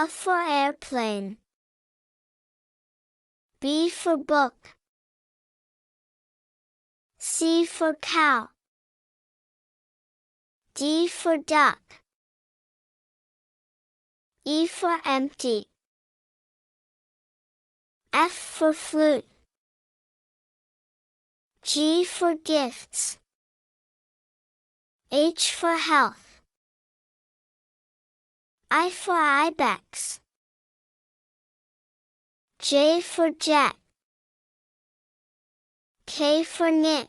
A for airplane. B for book. C for cow. D for duck. E for empty. F for flute. G for gifts. H for health. I for ibex. J for jet. K for knit.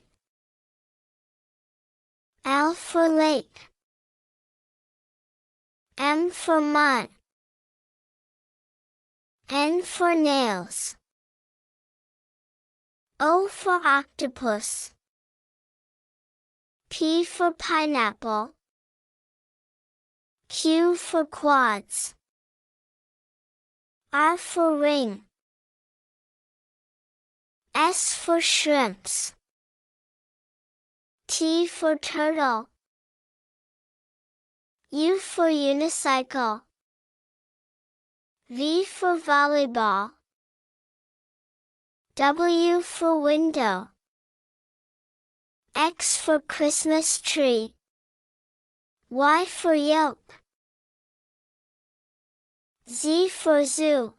L for lake. M for mud. N for nails. O for octopus. P for pineapple. Q for quads. R for ring. S for shrimps. T for turtle. U for unicycle. V for volleyball. W for window. X for Christmas tree. Y for yolk. Z for zoo.